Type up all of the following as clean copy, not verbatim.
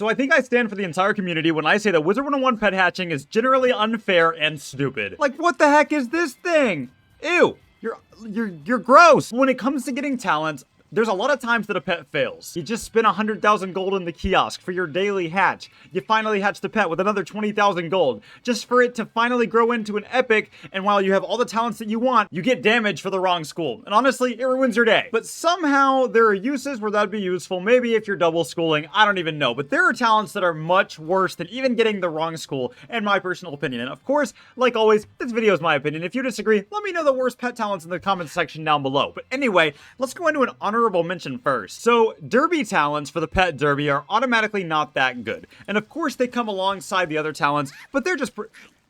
So I think I stand for the entire community when I say that Wizard101 pet hatching is generally unfair and stupid. Like, what the heck is this thing? Ew, you're gross. When it comes to getting talents, there's a lot of times that a pet fails. You just spend 100,000 gold in the kiosk for your daily hatch. You finally hatch the pet with another 20,000 gold, just for it to finally grow into an epic, and while you have all the talents that you want, you get damage for the wrong school. And honestly, it ruins your day. But somehow, there are uses where that'd be useful, maybe if you're double schooling, I don't even know. But there are talents that are much worse than even getting the wrong school, in my personal opinion. And of course, like always, this video is my opinion. If you disagree, let me know the worst pet talents in the comments section down below. But anyway, let's go into an honorable mention first. So, derby talents for the pet derby are automatically not that good. And of course, they come alongside the other talents, but they're just...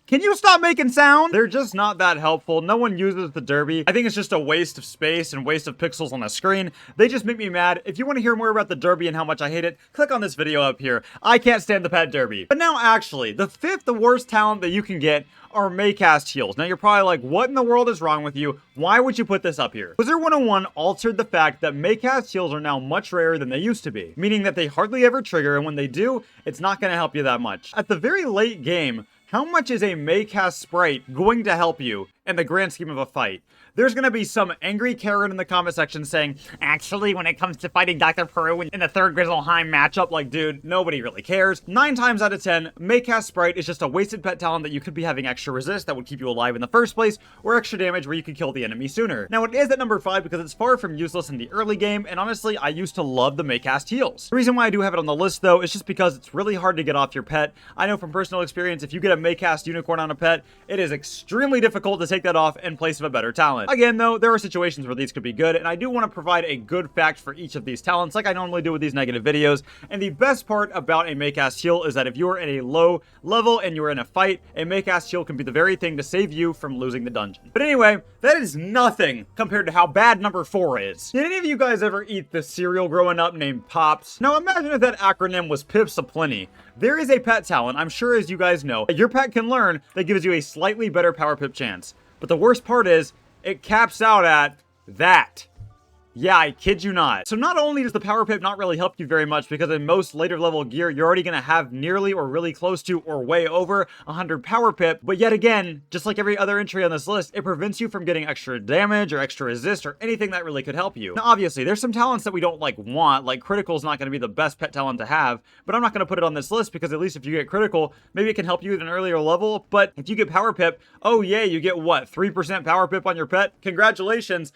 Can you stop making sound? They're just not that helpful. No one uses the derby. I think it's just a waste of space and waste of pixels on the screen. They just make me mad. If you want to hear more about the derby and how much I hate it, click on this video up here. I can't stand the pet derby. But now actually, the fifth worst talent that you can get are Maycast Heals. Now you're probably like, what in the world is wrong with you? Why would you put this up here? Wizard101 altered the fact that Maycast Heals are now much rarer than they used to be, meaning that they hardly ever trigger, and when they do, it's not going to help you that much. At the very late game, how much is a Maycast Sprite going to help you in the grand scheme of a fight? There's going to be some angry Karen in the comment section saying, actually, when it comes to fighting Dr. Peru in the 3rd Grizzleheim matchup, like, dude, nobody really cares. 9 times out of 10, Maycast Sprite is just a wasted pet talent that you could be having extra resist that would keep you alive in the first place, or extra damage where you could kill the enemy sooner. Now, it is at number 5 because it's far from useless in the early game, and honestly, I used to love the Maycast Heals. The reason why I do have it on the list, though, is just because it's really hard to get off your pet. I know from personal experience, if you get a Maycast Unicorn on a pet, it is extremely difficult to take that off in place of a better talent. Again, though, there are situations where these could be good, and I do want to provide a good fact for each of these talents like I normally do with these negative videos. And the best part about a Maycast Heal is that if you are at a low level and you're in a fight, a Maycast Heal can be the very thing to save you from losing the dungeon. But anyway, that is nothing compared to how bad number 4 is. Did any of you guys ever eat the cereal growing up named Pops? Now imagine if that acronym was Pips Aplenty. There is a pet talent, I'm sure as you guys know, that your pet can learn that gives you a slightly better power pip chance. But the worst part is, it caps out at that. Yeah, I kid you not. So not only does the power pip not really help you very much because in most later level gear, you're already going to have nearly or really close to or way over 100 power pip, but yet again, just like every other entry on this list, it prevents you from getting extra damage or extra resist or anything that really could help you. Now obviously, there's some talents that we don't want, like critical is not going to be the best pet talent to have, but I'm not going to put it on this list because at least if you get critical, maybe it can help you at an earlier level, but if you get power pip, oh yeah, you get what, 3% power pip on your pet? Congratulations.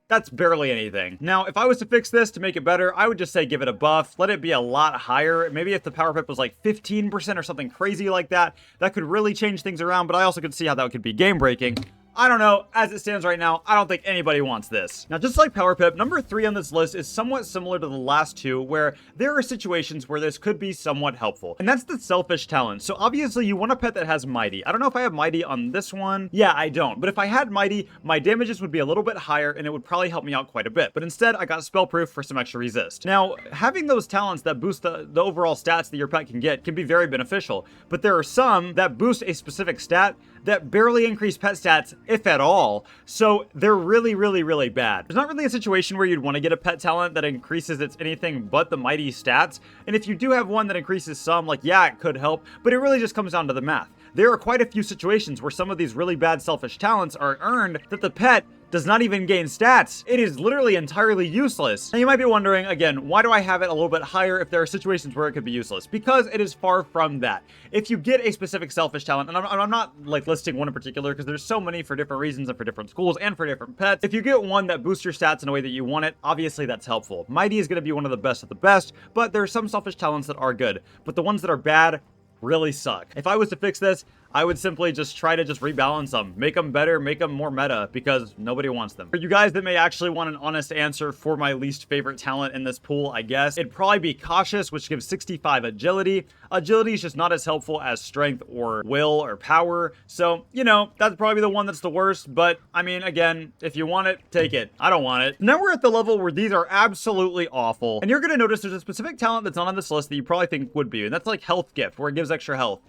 That's barely anything. Now, if I was to fix this to make it better, I would just say give it a buff. Let it be a lot higher. Maybe if the power pip was like 15% or something crazy like that, that could really change things around, but I also could see how that could be game breaking. I don't know, as it stands right now, I don't think anybody wants this. Now, just like Power Pip, number 3 on this list is somewhat similar to the last 2, where there are situations where this could be somewhat helpful. And that's the selfish talent. So obviously, you want a pet that has Mighty. I don't know if I have Mighty on this one. Yeah, I don't. But if I had Mighty, my damages would be a little bit higher, and it would probably help me out quite a bit. But instead, I got Spell Proof for some extra resist. Now, having those talents that boost the overall stats that your pet can get can be very beneficial. But there are some that boost a specific stat that barely increase pet stats, if at all. So they're really, really, really bad. There's not really a situation where you'd want to get a pet talent that increases its anything but the mighty stats. And if you do have one that increases some, like, yeah, it could help, but it really just comes down to the math. There are quite a few situations where some of these really bad selfish talents are earned that the pet does not even gain stats. It is literally entirely useless. Now you might be wondering, again, why do I have it a little bit higher if there are situations where it could be useless? Because it is far from that. If you get a specific selfish talent, and I'm not like listing one in particular because there's so many for different reasons and for different schools and for different pets. If you get one that boosts your stats in a way that you want it, obviously that's helpful. Mighty is going to be one of the best of the best, but there are some selfish talents that are good. But the ones that are bad really suck. If I was to fix this, I would simply just try to rebalance them, make them better, make them more meta, because nobody wants them. For you guys that may actually want an honest answer for my least favorite talent in this pool, I guess, it'd probably be Cautious, which gives 65 agility. Agility is just not as helpful as strength or will or power, so, you know, that's probably the one that's the worst, but, I mean, again, if you want it, take it. I don't want it. Now we're at the level where these are absolutely awful, and you're gonna notice there's a specific talent that's not on this list that you probably think would be, and that's like Health Gift, where it gives extra health.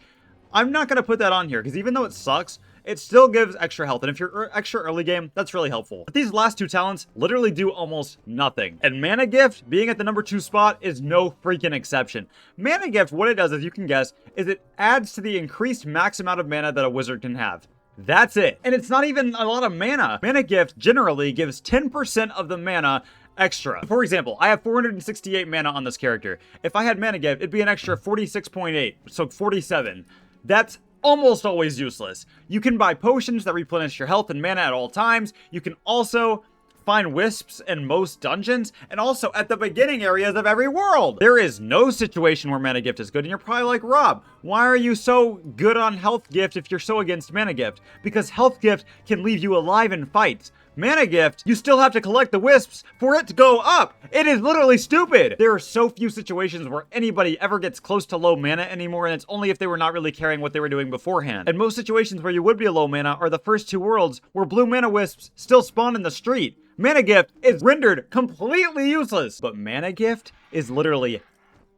I'm not going to put that on here because even though it sucks, it still gives extra health. And if you're extra early game, that's really helpful. But these last two talents literally do almost nothing. And Mana Gift, being at the number 2 spot, is no freaking exception. Mana Gift, what it does, as you can guess, is it adds to the increased max amount of mana that a wizard can have. That's it. And it's not even a lot of mana. Mana Gift generally gives 10% of the mana extra. For example, I have 468 mana on this character. If I had Mana Gift, it'd be an extra 46.8, so 47. That's almost always useless. You can buy potions that replenish your health and mana at all times. You can also find wisps in most dungeons, and also at the beginning areas of every world. There is no situation where Mana Gift is good, and you're probably like, Rob, why are you so good on Health Gift if you're so against Mana Gift? Because Health Gift can leave you alive in fights. Mana Gift, you still have to collect the wisps for it to go up. It is literally stupid. There are so few situations where anybody ever gets close to low mana anymore, and it's only if they were not really caring what they were doing beforehand. And most situations where you would be a low mana are the first 2 worlds where blue mana wisps still spawn in the street. Mana Gift is rendered completely useless, but Mana Gift is literally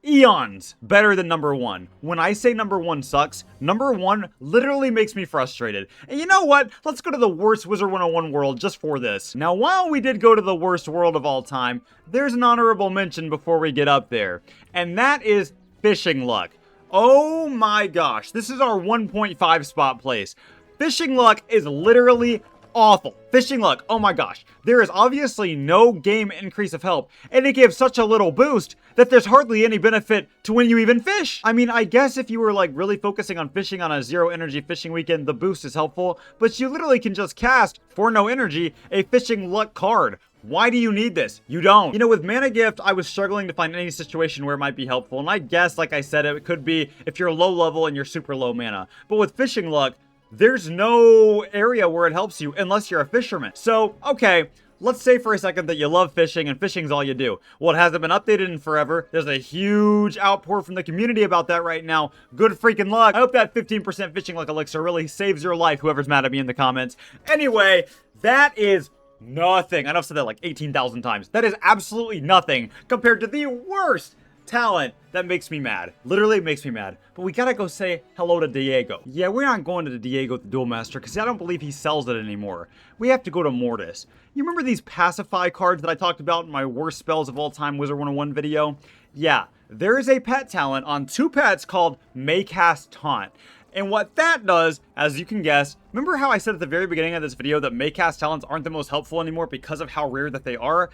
eons better than number 1. When I say number 1 sucks, number 1 literally makes me frustrated. And you know what? Let's go to the worst Wizard 101 world just for this. Now, while we did go to the worst world of all time, there's an honorable mention before we get up there, and that is Fishing Luck. Oh my gosh, this is our 1.5 spot place. Fishing Luck is literally awful. Fishing Luck, oh my gosh. There is obviously no game increase of help, and it gives such a little boost that there's hardly any benefit to when you even fish. I mean, I guess if you were like really focusing on fishing on a 0 energy fishing weekend, the boost is helpful, but you literally can just cast, for no energy, a Fishing Luck card. Why do you need this? You don't. You know, with Mana Gift, I was struggling to find any situation where it might be helpful, and I guess, like I said, it could be if you're low level and you're super low mana. But with Fishing Luck, there's no area where it helps you unless you're a fisherman. So, okay, let's say for a second that you love fishing and fishing's all you do. Well, it hasn't been updated in forever. There's a huge outpour from the community about that right now. Good freaking luck. I hope that 15% Fishing Luck elixir really saves your life, whoever's mad at me in the comments. Anyway, that is nothing. I know I've said that like 18,000 times. That is absolutely nothing compared to the worst talent that makes me mad. Literally makes me mad. But we gotta go say hello to Diego. Yeah, we're not going to Diego the Duel Master because I don't believe he sells it anymore. We have to go to Mortis. You remember these Pacify cards that I talked about in my worst spells of all time Wizard 101 video? Yeah, there is a pet talent on 2 pets called Maycast Taunt. And what that does, as you can guess, remember how I said at the very beginning of this video that Maycast talents aren't the most helpful anymore because of how rare that they are?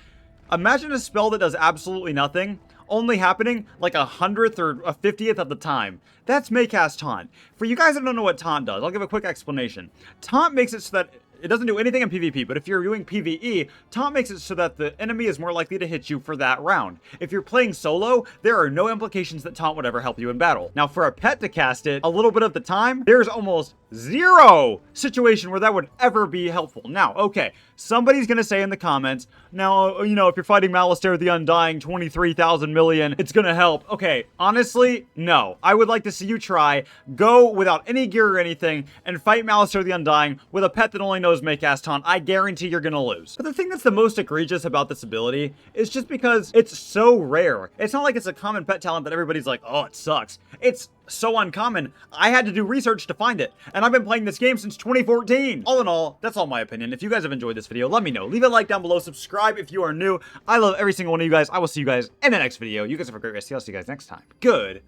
Imagine a spell that does absolutely nothing, only happening like 100th or 50th of the time. That's Maycast Taunt. For you guys that don't know what Taunt does, I'll give a quick explanation. Taunt makes it so that it doesn't do anything in PvP, but if you're doing PvE, Taunt makes it so that the enemy is more likely to hit you for that round. If you're playing solo, there are no implications that Taunt would ever help you in battle. Now, for a pet to cast it a little bit of the time, there's almost zero situation where that would ever be helpful. Now, okay, somebody's gonna say in the comments, now, you know, if you're fighting Malistaire the Undying 23,000 million, it's gonna help. Okay, honestly, no. I would like to see you try, go without any gear or anything, and fight Malistaire the Undying with a pet that only knows Maycast Taunt. I guarantee you're gonna lose. But the thing that's the most egregious about this ability is just because it's so rare. It's not like it's a common pet talent that everybody's like, oh, it sucks. It's so uncommon, I had to do research to find it, and I've been playing this game since 2014. All in all, that's all my opinion. If you guys have enjoyed this video, let me know. Leave a like down below, subscribe if you are new. I love every single one of you guys. I will see you guys in the next video. You guys have a great rest. I'll see you guys next time. Good.